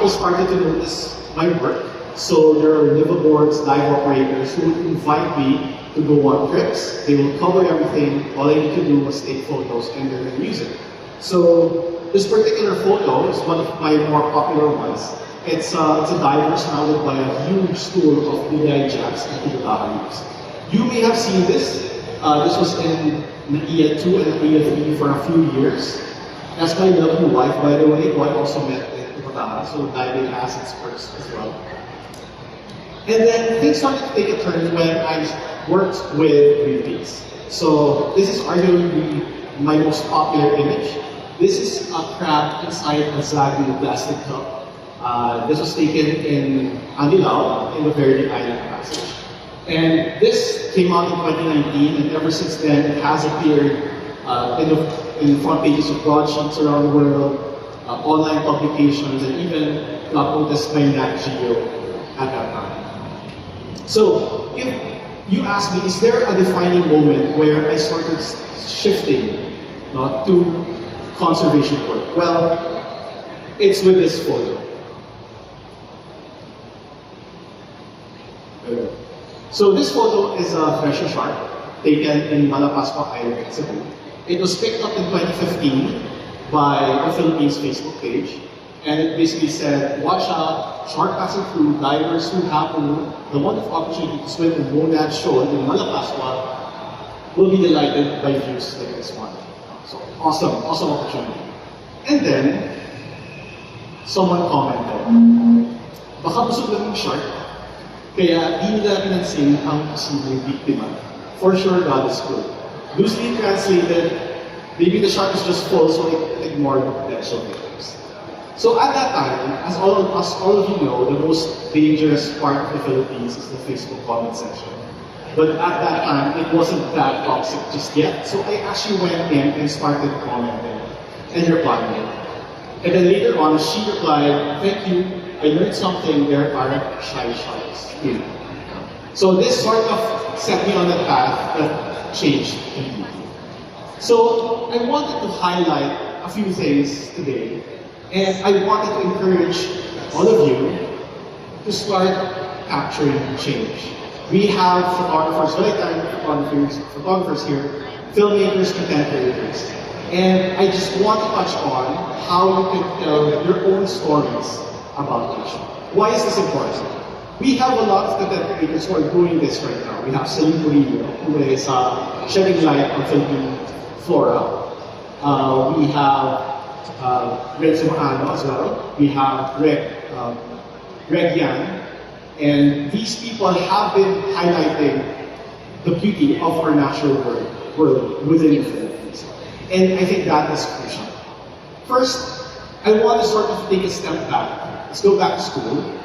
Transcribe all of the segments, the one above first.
people started to notice my work. So there are liveaboards, live operators who would invite me to go on trips. They will cover everything. All I need to do was take photos and then use it. So this particular photo is one of my more popular ones. It's a diver surrounded by a huge school of BI jacks and Guevarra leaves. You may have seen this. This was in NatGeo 2 and NatGeo 3 for a few years. That's my lovely wife, by the way, who I also met in Guevarra, so diving has its perks as well. And then things started to take a turn when I worked with repeats. So this is arguably my most popular image. This is a crab inside a Zaggy plastic cup. This was taken in Anilao, in the Verde Island Passage. And this came out in 2019, and ever since then, it has appeared in front pages of broadsheets around the world, online publications, and even got noticed by NatGeo at that time. So, if you ask me, is there a defining moment where I started shifting to conservation work? Well, it's with this photo. So this photo is a treasure shark taken in Malapascua Island, Cebu. It was picked up in 2015 by the Philippines Facebook page, and it basically said, watch out, shark passing through, divers who have the wonderful opportunity to swim in Monad Shoal in Malapascua will be delighted by views like this one. So awesome, awesome opportunity. And then, someone commented, baka busog lang yung shark, kaya di nila pinansin ang posibleng biktima. For sure, God is good. Loosely translated, maybe the shark is just full, so it ignored the potential victims. So at that time, as all of you know, the most dangerous part of the Philippines is the Facebook comment section. But at that time, it wasn't that toxic just yet, so I actually went in and started commenting and replying. And then later on, she replied, thank you, I learned something, there are shy sharks. So this sort of set me on a path that changed completely. So I wanted to highlight a few things today, and I wanted to encourage all of you to start capturing change. We have photographers, photographers here, filmmakers, content creators, and I just want to touch on how you can tell your own stories about nature. Why is this important? We have a lot of content creators who are doing this right now. We have Celine Murillo, who is shedding light on Philippine flora. We have Red Sumano as well. We have Greg Yan. And these people have been highlighting the beauty of our natural world within the Philippines. And I think that is crucial. First, I want to sort of take a step back. Let's go back to school.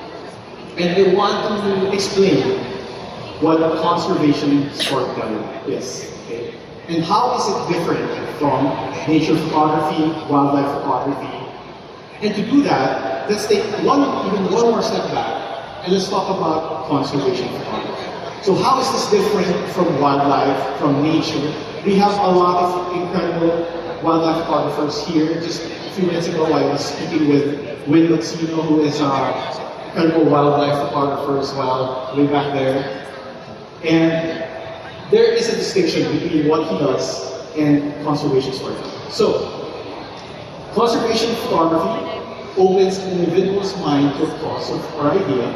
And I want to explain what conservation storytelling is. Okay? And how is it different from nature photography, wildlife photography. And to do that, let's take even one more step back, and let's talk about conservation photography. So how is this different from wildlife, from nature? We have a lot of incredible wildlife photographers here. Just a few minutes ago, I was speaking with Win Luxino, who is our incredible wildlife photographer as well, way back there. And there is a distinction between what he does and conservation storytelling. So, conservation photography opens an individual's mind to a cause or idea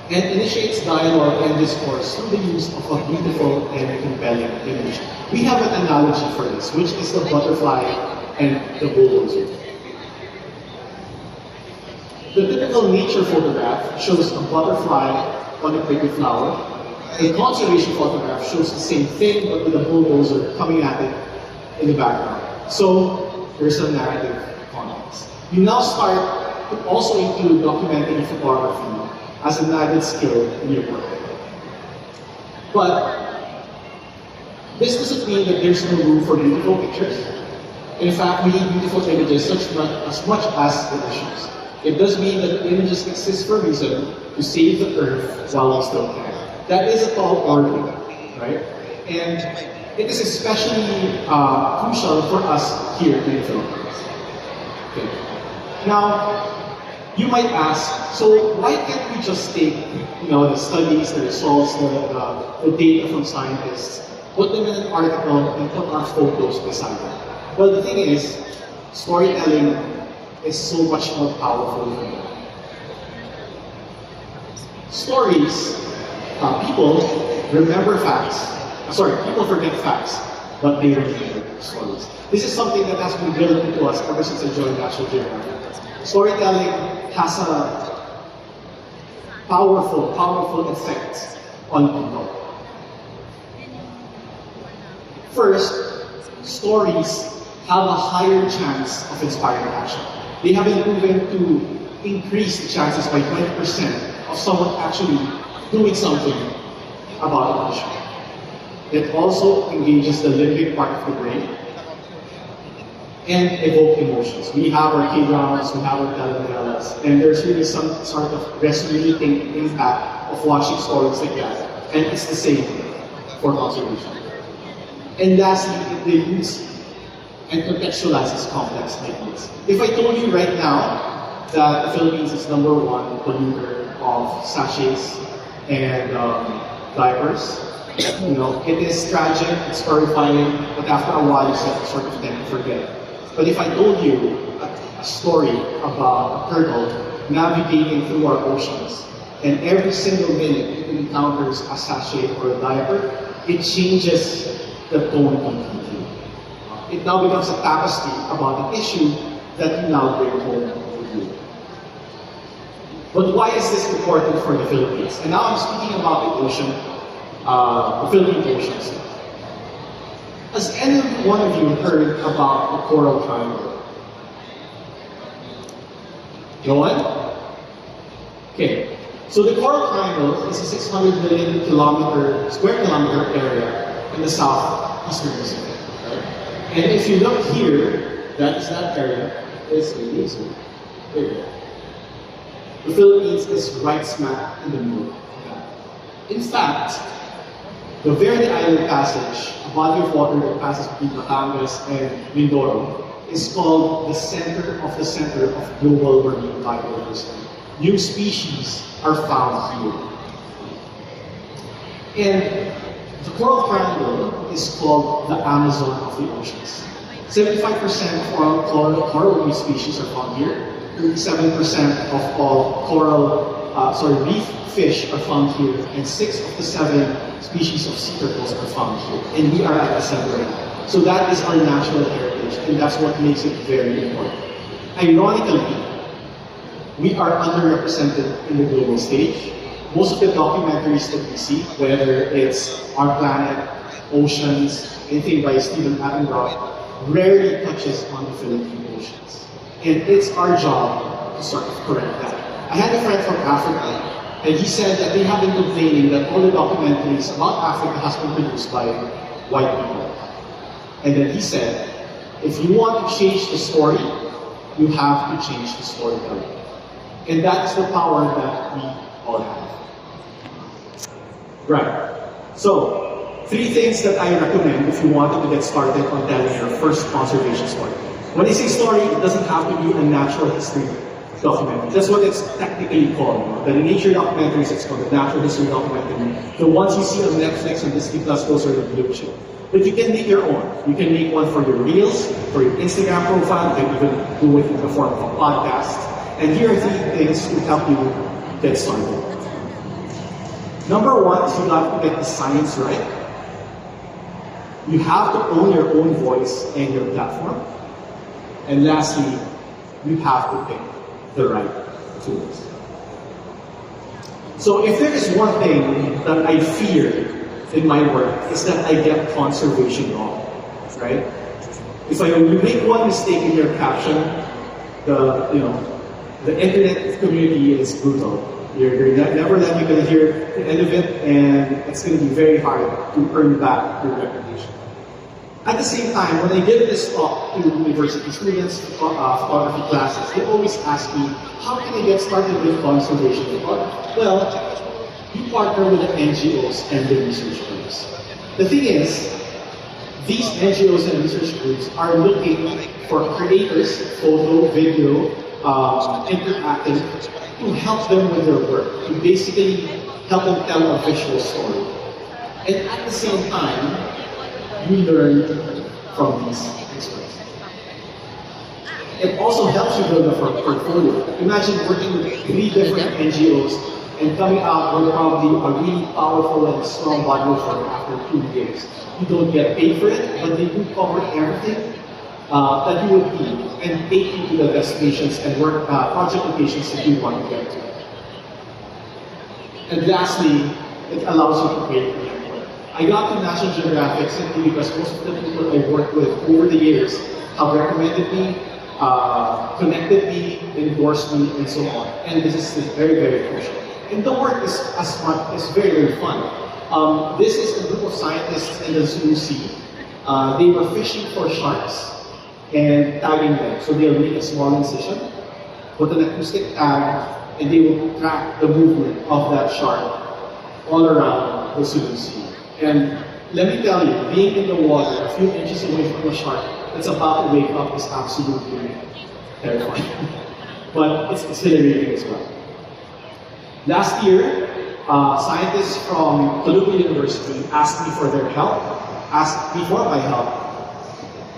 and initiates dialogue and discourse through the use of a beautiful and compelling image. We have an analogy for this, which is the butterfly and the bulldozer. The typical nature photograph shows a butterfly on a pretty flower. A conservation photograph shows the same thing, but with a bulldozer coming at it in the background. So there's a narrative context. You now start to also include documenting photography as an added skill in your work. But this doesn't mean that there's no room for beautiful pictures. In fact, we need beautiful images as much as the issues. It does mean that images exist for a reason, to save the earth while we still can. That is a tall order, right? And it is especially crucial for us here in the Philippines. Okay. Now, You might ask, so why can't we just take the studies, the results, the data from scientists, put them in an article, and put our photos beside them? Well, the thing is, storytelling is so much more powerful than that. Stories, people remember facts. People forget facts, but they remember stories. This is something that has been built into us ever since I joined NatGeo. Storytelling has a powerful effect on people. First, stories have a higher chance of inspiring action. They have been proven to increase the chances by 20% of someone actually doing something about an issue. It also engages the limbic part of the brain and evoke emotions. We have our K-dramas, we have our telenovelas, and there's really some sort of resonating impact of watching stories like that. And it's the same for conservation. And lastly, it dilutes and contextualizes complex ideas. If I told you right now that the Philippines is #1 polluter of sachets and diapers, it is tragic, it's horrifying, but after a while you sort of tend to forget. But if I told you a story about a turtle navigating through our oceans, and every single minute it encounters a sachet or a diaper, it changes the tone completely. It now becomes a tapestry about an issue that you now bring home with you. But why is this important for the Philippines? And now I'm speaking about the ocean, the Philippine oceans. Has any one of you heard about the Coral Triangle? No one? Okay. So the Coral Triangle is a 600 million square kilometer area in the southeastern Pacific. Right? And if you look here, that is that area. It's amazing. There. The Philippines is right smack in the middle of that. In fact, the Verde Island Passage, a body of water that passes between Batangas and Mindoro, is called the center of global marine biodiversity. New species are found here. And the Coral Triangle is called the Amazon of the oceans. 75% of all coral reef species are found here. 37% of all reef fish are found here, and 6 of the 7 species of sea turtles are found here. And we are at the center. So that is our natural heritage, and that's what makes it very important. Ironically, we are underrepresented in the global stage. Most of the documentaries that we see, whether it's Our Planet, Oceans, anything by Stephen Attenborough, rarely touches on the Philippine oceans. And it's our job to sort of correct that. I had a friend from Africa, and he said that they have been complaining that all the documentaries about Africa has been produced by white people. And then he said, if you want to change the story, you have to change the storytelling. And that's the power that we all have. Right. So, 3 things that I recommend if you wanted to get started on telling your first conservation story. When I say story, it doesn't have to be a natural history documentary. That's what it's technically called. The nature documentaries, it's called the natural history documentary. The ones you see on Netflix and Disney Plus, those are the blue chip. But you can make your own. You can make one for your Reels, for your Instagram profile. You can even do it in the form of a podcast. And here are 3 things to help you get started. Number 1 is you have to get the science right. You have to own your own voice and your platform. And lastly, you have to pick the right tools. So if there is one thing that I fear in my work, is that I get conservation wrong, right? If you make one mistake in your caption, the internet community is brutal. You're never then you're going to hear the end of it, and it's going to be very hard to earn back your reputation. At the same time, when I give this talk to university students, photography classes, they always ask me, how can I get started with conservation photography? Well, you partner with the NGOs and the research groups. The thing is, these NGOs and research groups are looking for creators, photo, video, interactive to help them with their work, to basically help them tell a visual story. And at the same time, you learn from these experts. It also helps you build a portfolio. Imagine working with 3 different NGOs and coming out with probably a really powerful and strong body of work after 2 years. You don't get paid for it, but they do cover everything that you would need and take you to the destinations and work project locations that you want to get to. And lastly, it allows you to create your network. I got to National Geographic simply because most of the people I worked with over the years have recommended me, connected me, endorsed me, and so on. And this is very, very crucial. And the work is very, very fun. This is a group of scientists in the Zulu Sea. They were fishing for sharks and tagging them. So they'll make a small incision, put an acoustic tag, and they will track the movement of that shark all around the Zulu Sea. And let me tell you, being in the water a few inches away from a shark that's about to wake up is absolutely terrifying. But it's exhilarating as well. Last year, scientists from Columbia University asked me for their help, asked me for my help,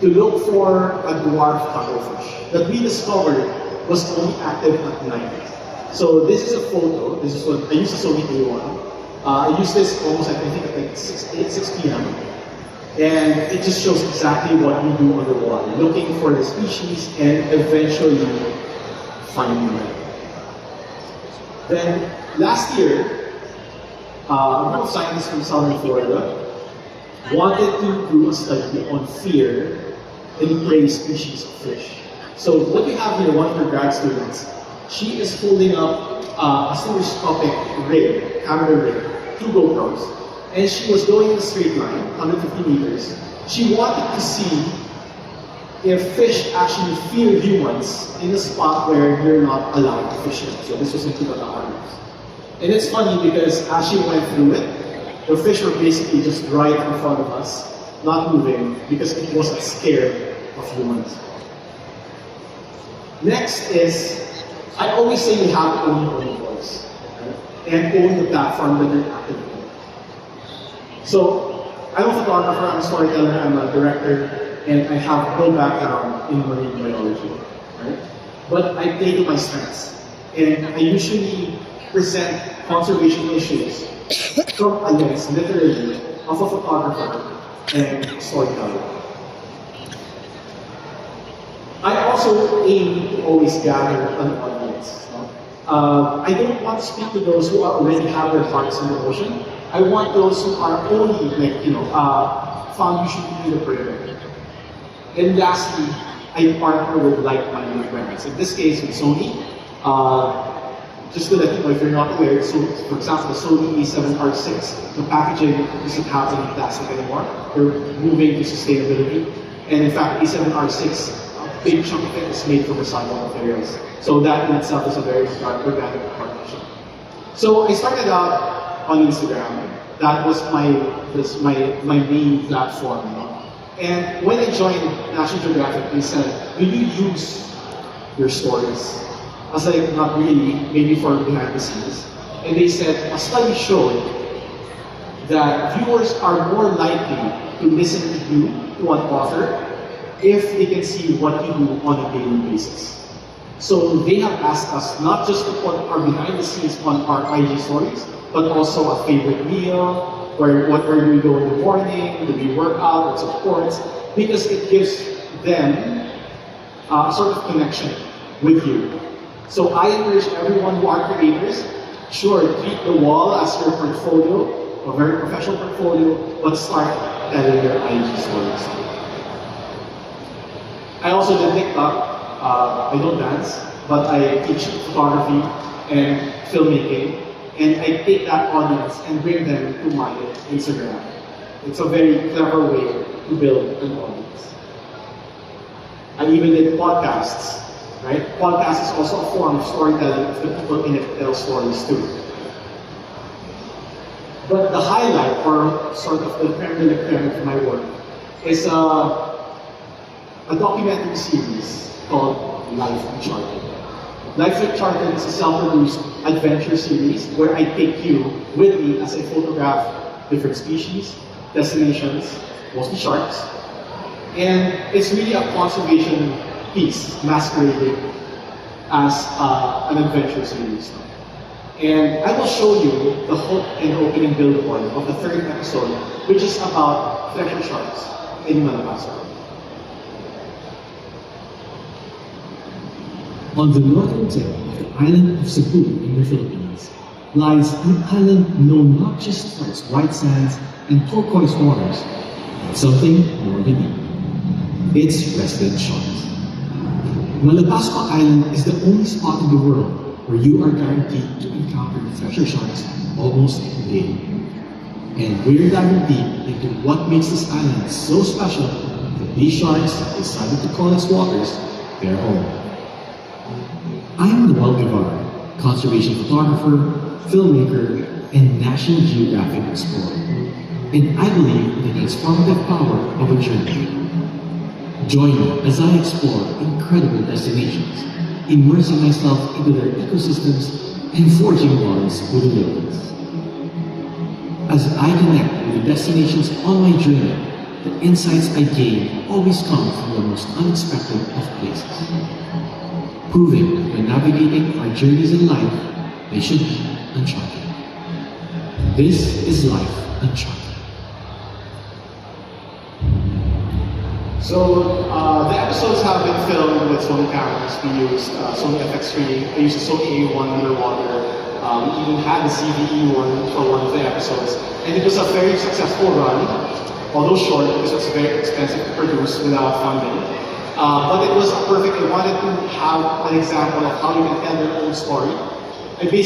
to look for a dwarf cuttlefish that we discovered was only active at night. So this is a photo. This is what I used a Sony A1. I used this almost I think at like 6 p.m. And it just shows exactly what we do underwater, looking for the species and eventually finding them. Then last year, a group of scientists from southern Florida wanted to do a study on fear in prey species of fish. So what you have here, one of your grad students, she is holding up a stereoscopic rig, camera rig, 2 GoPros, and she was going in a straight line, 150 meters. She wanted to see if fish actually fear humans in a spot where you're not allowed to fish in. So this was in Batangas. And it's funny because as she went through it, the fish were basically just right in front of us, not moving, because it wasn't scared of humans. Next is, I always say you have to own your own voice, right? And own the platform that you're active in. So, I'm a photographer, I'm a storyteller, I'm a director, and I have no background in marine biology, right? But I play to my strengths, and I usually present conservation issues from a lens, literally, of a photographer and storyteller. I also aim to always gather an audience. I don't want to speak to those who already have their hearts in the ocean. I want those who are only, found usually in the perimeter. And lastly, I partner with like-minded brands. In this case, with Sony. Just to let you know, if you're not aware, so for example, the Sony A7R6, the packaging doesn't have any plastic anymore. We're moving to sustainability. And in fact, A7R6, a big chunk of it is made from recycled materials. So that in itself is a very organic partnership. So I started out on Instagram. That was my main platform. And when I joined National Geographic, they said, "Do you use your stories?" I was like, "Not really, maybe for behind the scenes." And they said, "A study showed that viewers are more likely to listen to you, to an author, if they can see what you do on a daily basis." So they have asked us not just to put our behind the scenes on our IG stories, but also a favorite meal, where do we go in the morning, do we work out, what supports, because it gives them a sort of connection with you. So I encourage everyone who are creators, sure, treat the wall as your portfolio, a very professional portfolio, but start telling your IG stories. I also did TikTok. I don't dance, but I teach photography and filmmaking, and I take that audience and bring them to my Instagram. It's a very clever way to build an audience. I even did podcasts, right? Podcast is also a form of storytelling if the people in it tell stories too. But the highlight, or sort of the creme de la creme of my work, is a documentary series called Life Uncharted. Life with Charted is a self-produced adventure series where I take you with me as I photograph different species, destinations, mostly sharks, and it's really a conservation piece masquerading as an adventure series. And I will show you the hook and opening billboard of the third episode, which is about treasure sharks in Madagascar. On the northern tip of the island of Cebu in the Philippines lies an island known not just for its white sands and turquoise waters, but something more unique. Its resident sharks. Malapascua Island is the only spot in the world where you are guaranteed to encounter treasure sharks almost daily. And we're diving deep into what makes this island so special that these sharks decided to call its waters their home. I'm Noel Guevarra, conservation photographer, filmmaker, and National Geographic explorer. And I believe in the transformative power of a journey. Join me as I explore incredible destinations, immersing myself into their ecosystems and forging bonds with the locals. As I connect with the destinations on my journey, the insights I gain always come from the most unexpected of places. Proving that when navigating our journeys in life, they should be uncharted. This is Life Uncharted. So the episodes have been filmed with Sony cameras. We used Sony FX3. I used a Sony A1 underwater. We even had the CVE one for one of the episodes. And it was a very successful run, although short because it was very expensive to produce without funding. But it was perfect. I wanted to have an example of how you can tell your own story. I basically